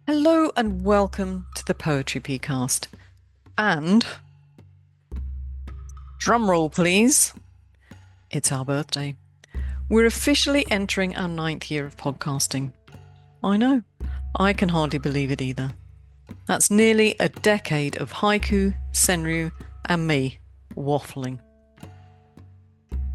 Hello and welcome to the Poetry Pea cast. And drum roll, please. It's our birthday. We're officially entering our 9th year of podcasting. I know, I can hardly believe it either. That's nearly a decade of haiku, Senryu, and me waffling.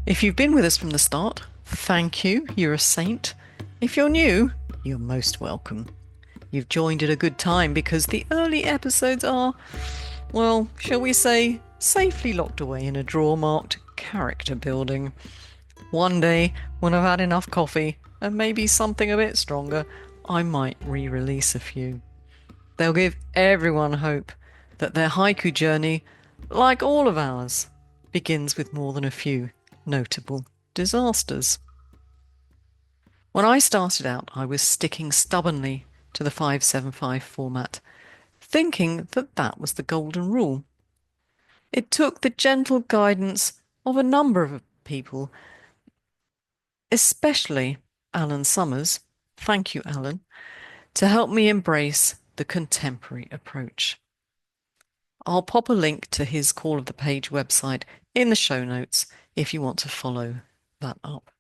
If you've been with us from the start, thank you, you're a saint. If you're new, you're most welcome. You've joined at a good time because the early episodes are, well, shall we say, safely locked away in a drawer marked character building. One day, when I've had enough coffee and maybe something a bit stronger, I might re-release a few. They'll give everyone hope that their haiku journey, like all of ours, begins with more than a few notable disasters. When I started out, I was sticking stubbornly to the 575 format, thinking that that was the golden rule. It took the gentle guidance of a number of people, especially Alan Summers, thank you, Alan, to help me embrace the contemporary approach. I'll pop a link to his Call of the Page website in the show notes if you want to follow that up.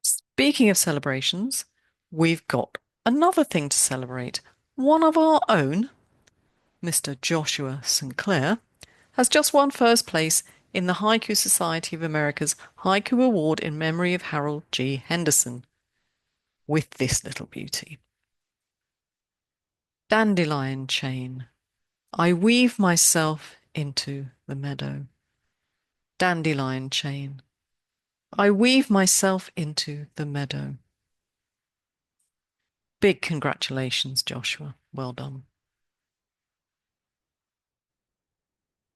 Speaking of celebrations, we've got another thing to celebrate. One of our own, Mr. Joshua Sinclair, has just won first place in the Haiku Society of America's Haiku Award in memory of Harold G. Henderson with this little beauty. Dandelion chain. I weave myself into the meadow. Dandelion chain. I weave myself into the meadow. Big congratulations, Joshua. Well done.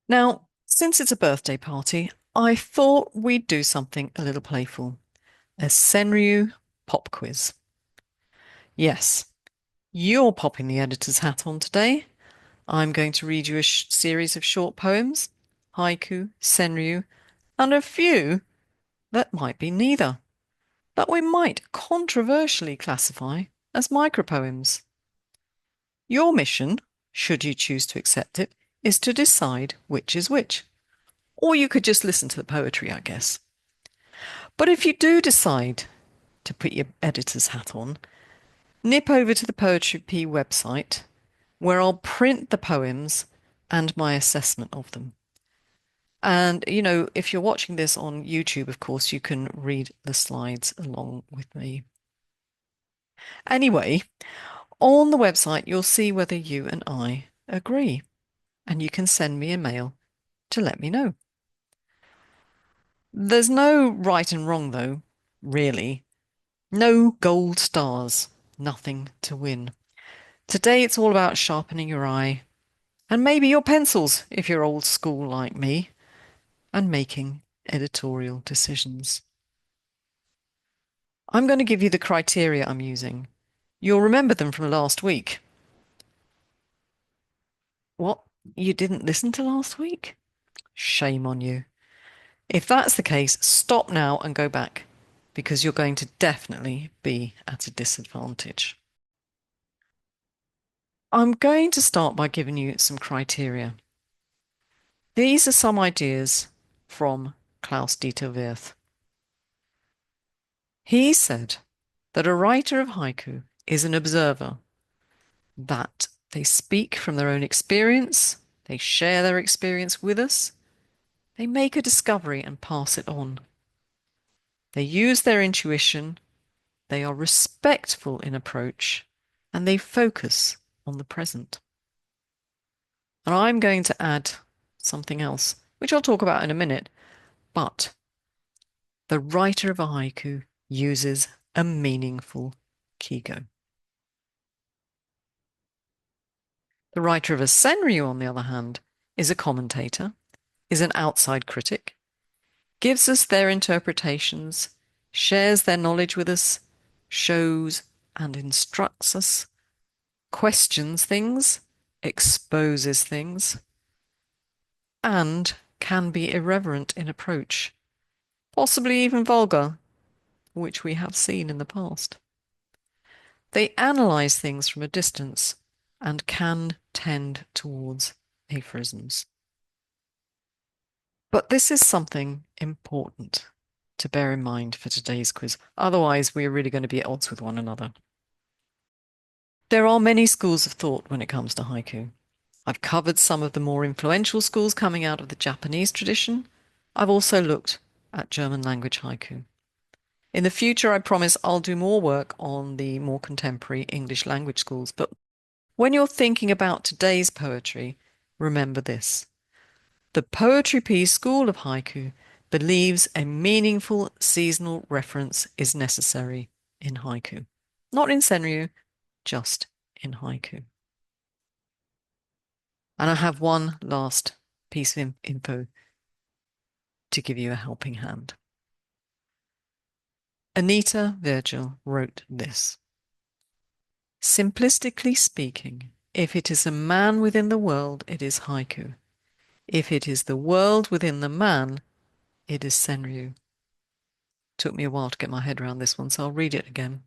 Now, since it's a birthday party, I thought we'd do something a little playful. A Senryu Pop Quiz. Yes, you're popping the editor's hat on today. I'm going to read you a series of short poems, haiku, senryu, and a few that might be neither, that we might controversially classify as micropoems. Your mission, should you choose to accept it, is to decide which is which. Or you could just listen to the poetry, I guess. But if you do decide to put your editor's hat on, nip over to the Poetry Pea website, where I'll print the poems and my assessment of them. And, you know, if you're watching this on YouTube, of course, you can read the slides along with me. Anyway, on the website, you'll see whether you and I agree, and you can send me a mail to let me know. There's no right and wrong, though, really. No gold stars, nothing to win. Today, it's all about sharpening your eye, and maybe your pencils if you're old school like me, and making editorial decisions. I'm going to give you the criteria I'm using. You'll remember them from last week. What? You didn't listen to last week? Shame on you. If that's the case, stop now and go back, because you're going to definitely be at a disadvantage. I'm going to start by giving you some criteria. These are some ideas from Klaus-Dieter Wirth. He said that a writer of haiku is an observer, that they speak from their own experience, they share their experience with us, they make a discovery and pass it on. They use their intuition, they are respectful in approach, and they focus on the present. And I'm going to add something else, which I'll talk about in a minute, but the writer of a haiku uses a meaningful kigo. The writer of a senryu, on the other hand, is a commentator, is an outside critic, gives us their interpretations, shares their knowledge with us, shows and instructs us, questions things, exposes things, and can be irreverent in approach, possibly even vulgar, which we have seen in the past. They analyze things from a distance and can tend towards aphorisms. But this is something important to bear in mind for today's quiz. Otherwise, we're really going to be at odds with one another. There are many schools of thought when it comes to haiku. I've covered some of the more influential schools coming out of the Japanese tradition. I've also looked at German language haiku. In the future, I promise I'll do more work on the more contemporary English language schools. But when you're thinking about today's poetry, remember this. The Poetry Pea school of haiku believes a meaningful seasonal reference is necessary in haiku. Not in Senryu, just in haiku. And I have one last piece of info to give you a helping hand. Anita Virgil wrote this. Simplistically speaking, if it is a man within the world, it is haiku. If it is the world within the man, it is Senryu. Took me a while to get my head around this one, so I'll read it again.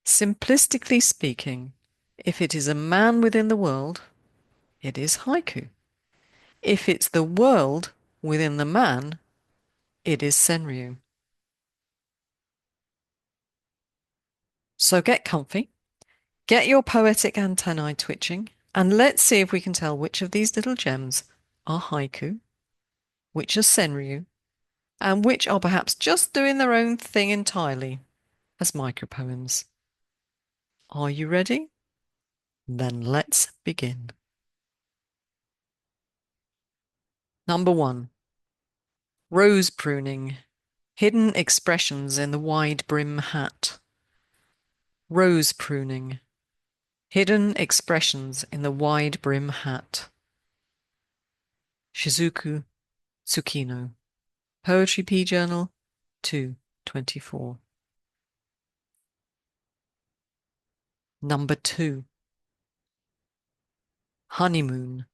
Simplistically speaking, if it is a man within the world, it is haiku. If it's the world within the man, it is Senryu. So get comfy, get your poetic antennae twitching, and let's see if we can tell which of these little gems are haiku, which are Senryu, and which are perhaps just doing their own thing entirely as micropoems. Are you ready? Then let's begin. Number 1. Rose pruning. Hidden expressions in the wide brim hat. Rose pruning. Hidden expressions in the wide brim hat. Shizuku Tsukino. Poetry Pea Journal 224. Number 2. Honeymoon.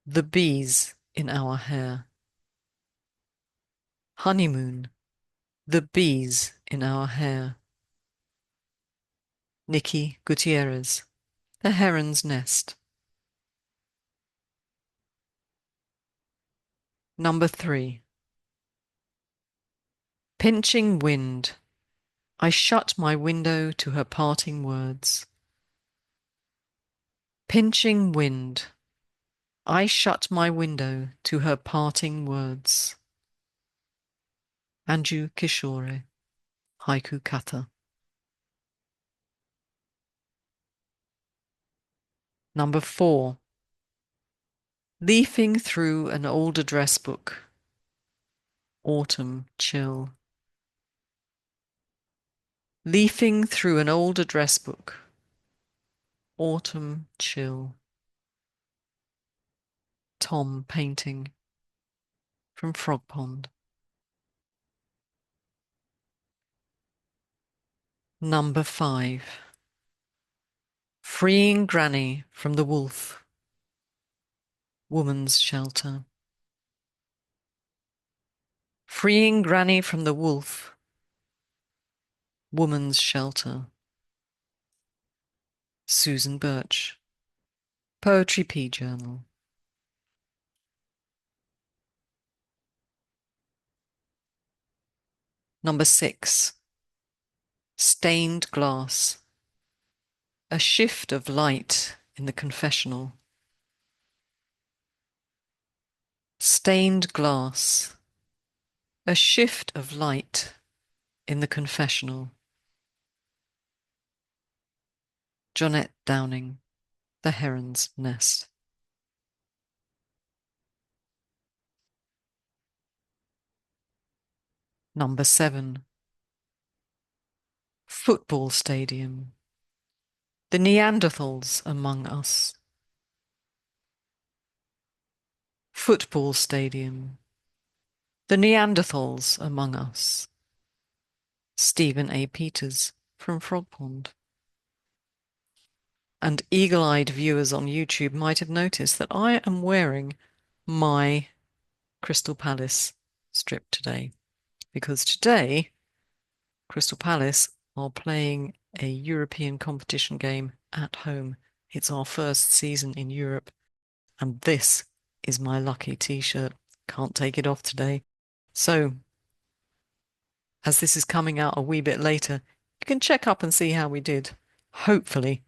The bees in our hair. Honeymoon. The bees in our hair. Nikki Gutierrez. The Heron's Nest. Number 3. Pinching wind. I shut my window to her parting words. Pinching wind. I shut my window to her parting words. Anju Kishore. Haiku Kata. Number 4. Leafing through an old address book. Autumn chill. Leafing through an old address book. Autumn chill. Tom painting from Frog Pond. Number 5. Freeing Granny from the Wolf. Woman's Shelter. Freeing Granny from the Wolf. Woman's Shelter. Susan Birch. Poetry Pea Journal. Number 6. Stained glass. A shift of light in the confessional. Stained glass. A shift of light in the confessional. Jonette Downing. The Heron's Nest. Number 7. Football stadium. The Neanderthals among us. Football stadium. The Neanderthals among us. Stephen A. Peters from Frog Pond. And eagle-eyed viewers on YouTube might have noticed that I am wearing my Crystal Palace strip today, because today Crystal Palace are playing a European competition game at home. It's our first season in Europe. And this is my lucky t-shirt. Can't take it off today. So, as this is coming out a wee bit later, you can check up and see how we did. Hopefully,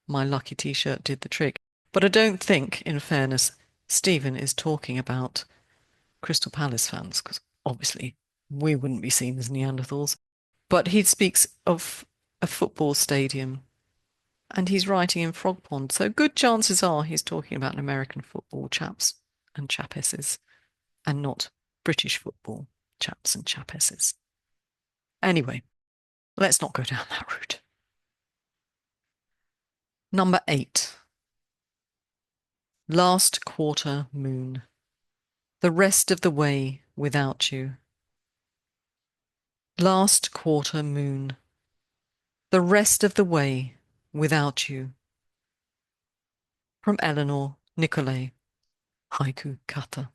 my lucky t-shirt did the trick. But I don't think, in fairness, Stephen is talking about Crystal Palace fans, because obviously we wouldn't be seen as Neanderthals. But he speaks of a football stadium and he's writing in Frog Pond. So good chances are he's talking about American football chaps and chapesses and not British football chaps and chapesses. Anyway, let's not go down that route. Number 8. Last quarter moon. The rest of the way without you. Last quarter moon. The rest of the way without you. From Eleanor Nicolay, Haiku Kata.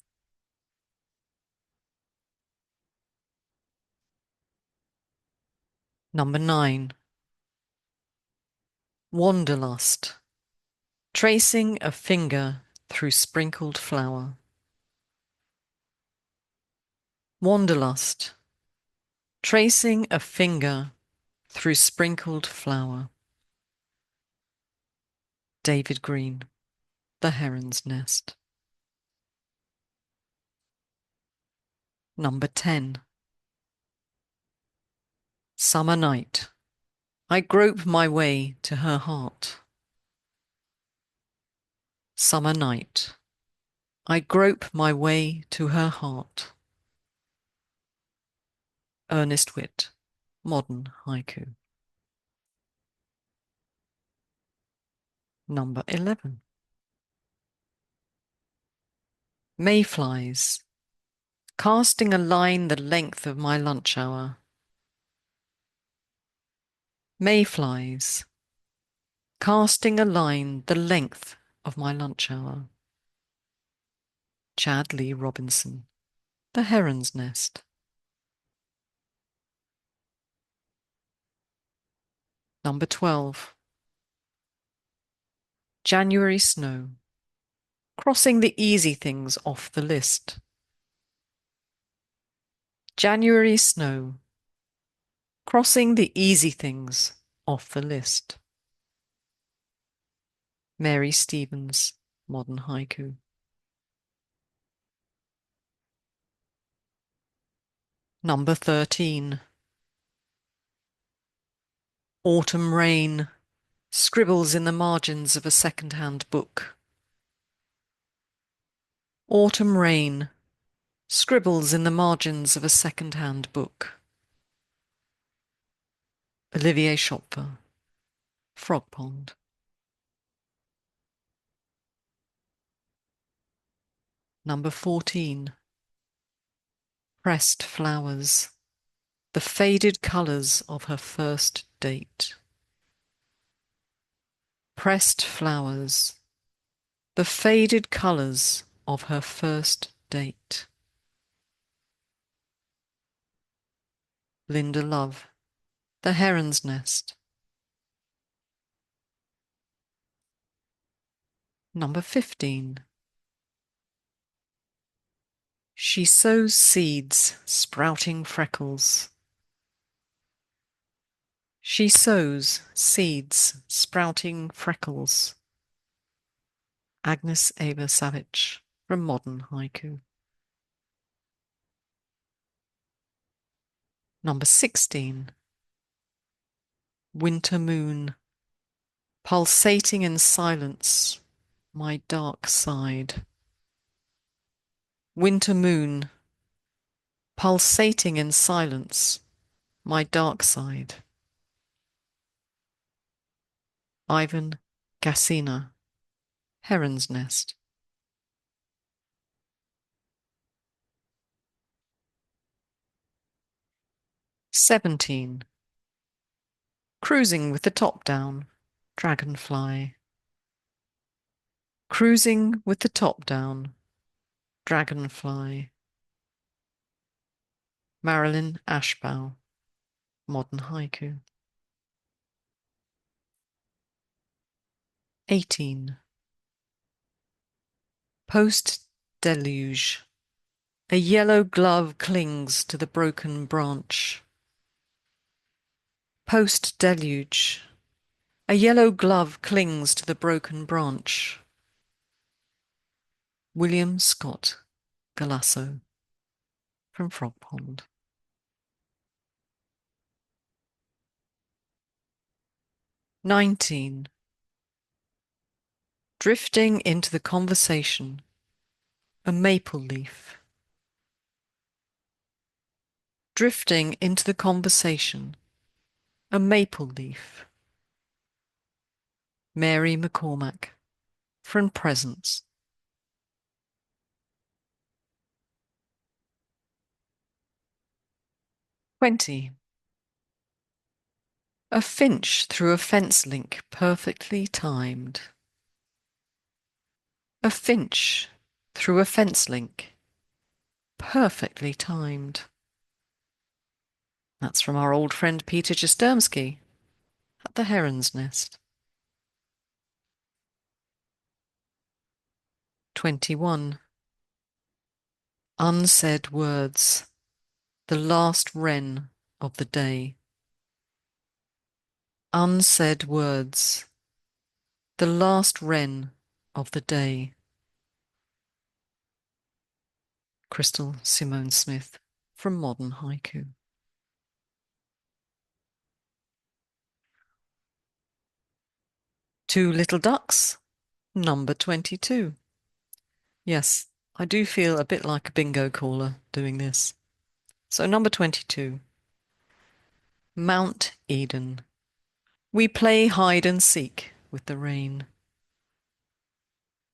Number 9. Wanderlust. Tracing a finger through sprinkled flour. Wanderlust. Tracing a finger through sprinkled flour. David Green, The Heron's Nest. Number 10. Summer night. I grope my way to her heart. Summer night. I grope my way to her heart. Ernest Witt, Modern Haiku. Number 11. Mayflies. Casting a line the length of my lunch hour. Mayflies. Casting a line the length of my lunch hour. Chad Lee Robinson, The Heron's Nest. Number 12. January snow. Crossing the easy things off the list. January snow. Crossing the easy things off the list. Mary Stevens, Modern Haiku. Number 13. Autumn rain. Scribbles in the margins of a second-hand book. Autumn rain. Scribbles in the margins of a second-hand book. Olivier Schopfer, Frog Pond. Number 14. Pressed flowers. The faded colours of her first date. Pressed flowers. The faded colours of her first date. Linda Love, The Heron's Nest. Number 15. She sows seeds, sprouting freckles. She sows seeds, sprouting freckles. Agnes Ava Savage, from Modern Haiku. Number 16. Winter moon. Pulsating in silence, my dark side. Winter moon. Pulsating in silence, my dark side. Ivan Gassina, Heron's Nest. "17. Cruising with the top down, dragonfly. Cruising with the top down, dragonfly. Marilyn Ashbow, Modern Haiku. 18. Post-deluge. A yellow glove clings to the broken branch. Post-deluge. A yellow glove clings to the broken branch. William Scott Galasso from Frog Pond. 19. Drifting into the conversation. A maple leaf. Drifting into the conversation. A maple leaf. Mary McCormack from Presents. 20. A finch through a fence link perfectly timed. A finch through a fence link perfectly timed. That's from our old friend Peter Jastrzemski at the Heron's Nest. 21. Unsaid words, the last wren of the day. Unsaid words, the last wren of the day. Crystal Simone Smith from Modern Haiku. Two Little Ducks, number 22. Yes, I do feel a bit like a bingo caller doing this. So number 22. Mount Eden. We play hide and seek with the rain.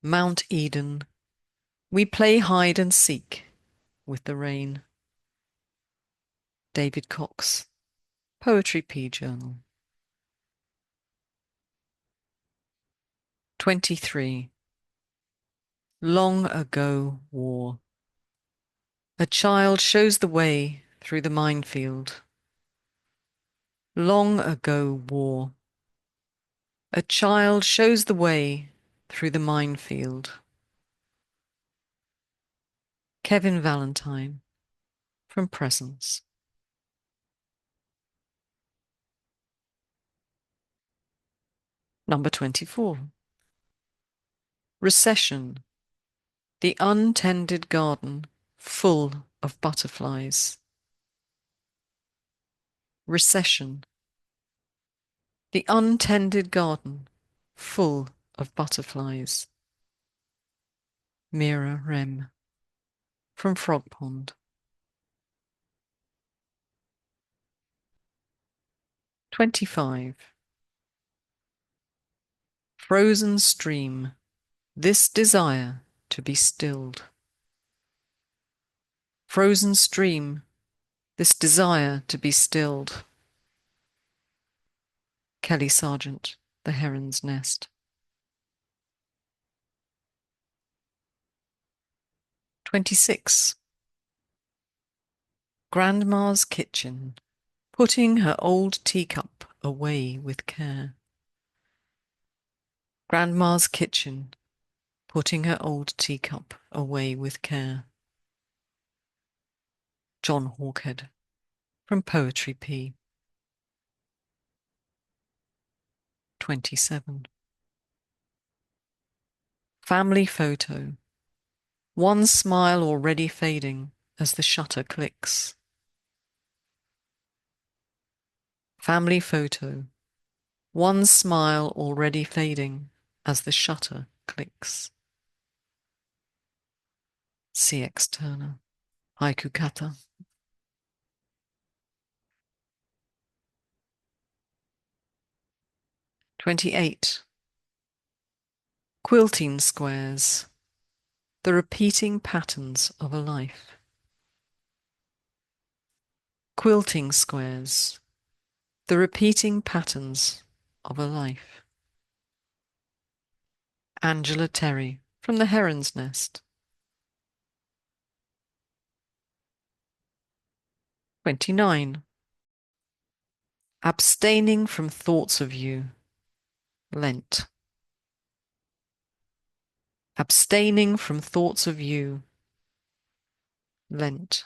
Mount Eden. We play hide and seek with the rain. David Cox, Poetry Pea Journal. 23. Long ago war. A child shows the way through the minefield. Long ago war. A child shows the way through the minefield. Kevin Valentine from Presence. Number 24. Recession. The untended garden full of butterflies. Recession. The untended garden full of butterflies. Mira Rem from Frog Pond. 25. Frozen stream, this desire to be stilled. Frozen stream, this desire to be stilled. Kelly Sargent, The Heron's Nest. 26. Grandma's kitchen, putting her old teacup away with care. Grandma's kitchen, putting her old teacup away with care. John Hawkhead from Poetry Pea. 27. Family photo. One smile already fading as the shutter clicks. Family photo. One smile already fading as the shutter clicks. C.X. Turner. Haiku Kata. 28. Quilting squares. The repeating patterns of a life. Quilting squares. The repeating patterns of a life. Angela Terry from The Heron's Nest. 29. Abstaining from thoughts of you. Lent. Abstaining from thoughts of you. Lent.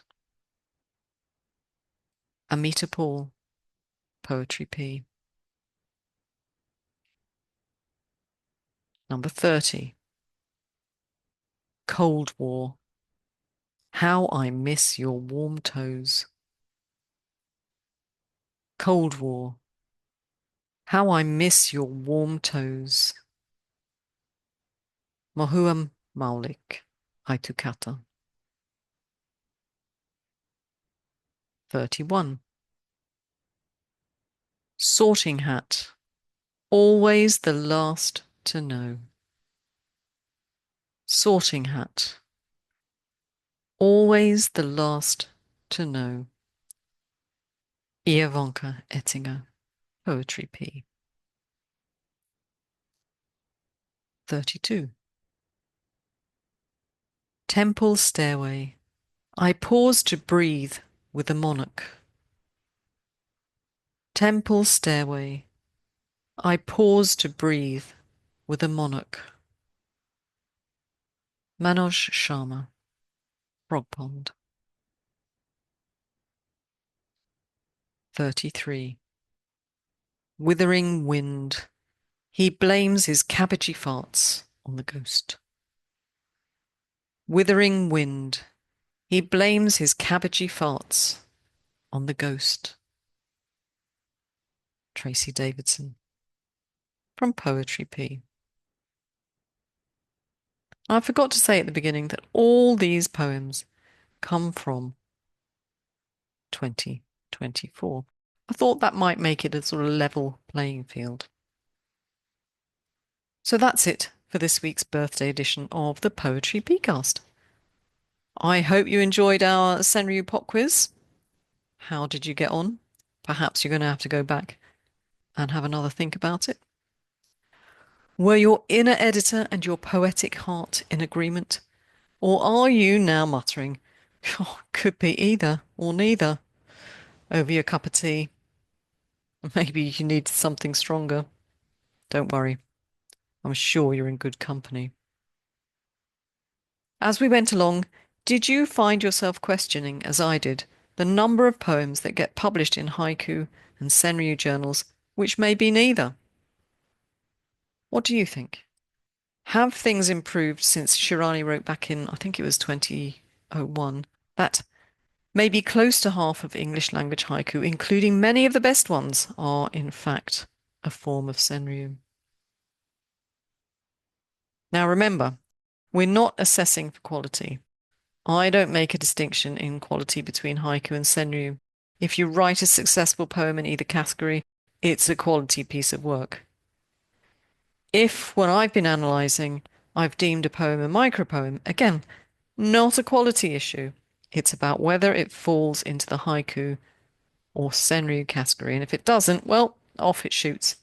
Amita Paul, Poetry Pea. Number 30. Cold War. How I miss your warm toes. Cold War. How I miss your warm toes. Mohuam Maulik, Haitukata. 31. Sorting hat. Always the last to know. Sorting hat. Always the last to know. Ivanka Ettinger, Poetry Pea. 32. Temple stairway. I pause to breathe with the monarch. Temple stairway. I pause to breathe with a monarch. Manoj Sharma, Frog Pond. 33. Withering wind. He blames his cabbagey farts on the ghost. Withering wind. He blames his cabbagey farts on the ghost. Tracy Davidson, from Poetry Pea. I forgot to say at the beginning that all these poems come from 2024. I thought that might make it a sort of level playing field. So that's it for this week's birthday edition of the Poetry Peacast. I hope you enjoyed our Senryu Pop Quiz. How did you get on? Perhaps you're going to have to go back and have another think about it. Were your inner editor and your poetic heart in agreement? Or are you now muttering, oh, could be either or neither, over your cup of tea? Maybe you need something stronger. Don't worry. I'm sure you're in good company. As we went along, did you find yourself questioning, as I did, the number of poems that get published in Haiku and Senryu journals, which may be neither? What do you think? Have things improved since Shirani wrote back in, I think it was 2001, that maybe close to half of English language haiku, including many of the best ones, are in fact a form of Senryu? Now remember, we're not assessing for quality. I don't make a distinction in quality between haiku and Senryu. If you write a successful poem in either category, it's a quality piece of work. If, when I've been analysing, I've deemed a poem a micropoem, again, not a quality issue. It's about whether it falls into the haiku or Senryu category, and if it doesn't, well, off it shoots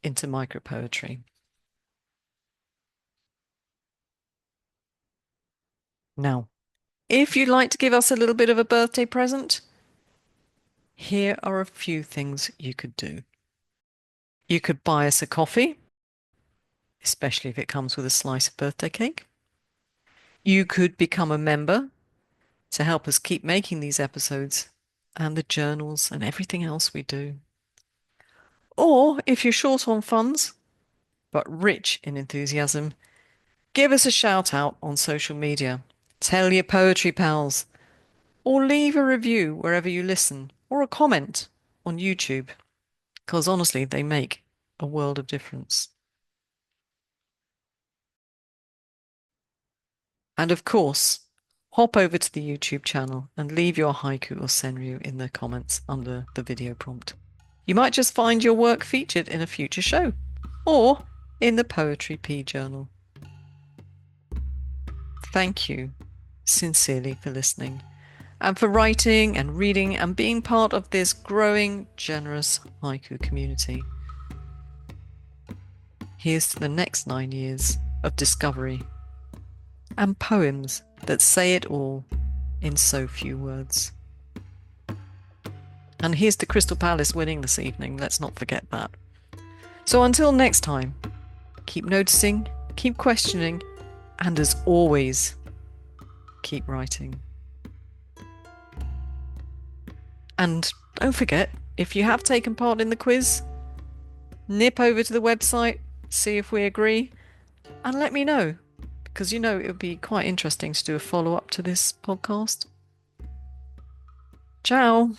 into micropoetry. Now, if you'd like to give us a little bit of a birthday present, here are a few things you could do. You could buy us a coffee, especially if it comes with a slice of birthday cake. You could become a member to help us keep making these episodes and the journals and everything else we do. Or if you're short on funds, but rich in enthusiasm, give us a shout out on social media. Tell your poetry pals, or leave a review wherever you listen, or a comment on YouTube, because honestly, they make a world of difference. And of course, hop over to the YouTube channel and leave your haiku or senryu in the comments under the video prompt. You might just find your work featured in a future show, or in the Poetry Pea Journal. Thank you sincerely for listening, and for writing and reading and being part of this growing, generous haiku community. Here's to the next 9 years of discovery and poems that say it all in so few words. And here's to Crystal Palace winning this evening, let's not forget that. So until next time, keep noticing, keep questioning, And as always, keep writing. And don't forget, if you have taken part in the quiz, nip over to the website, see if we agree, and let me know, because it would be quite interesting to do a follow-up to this podcast. Ciao.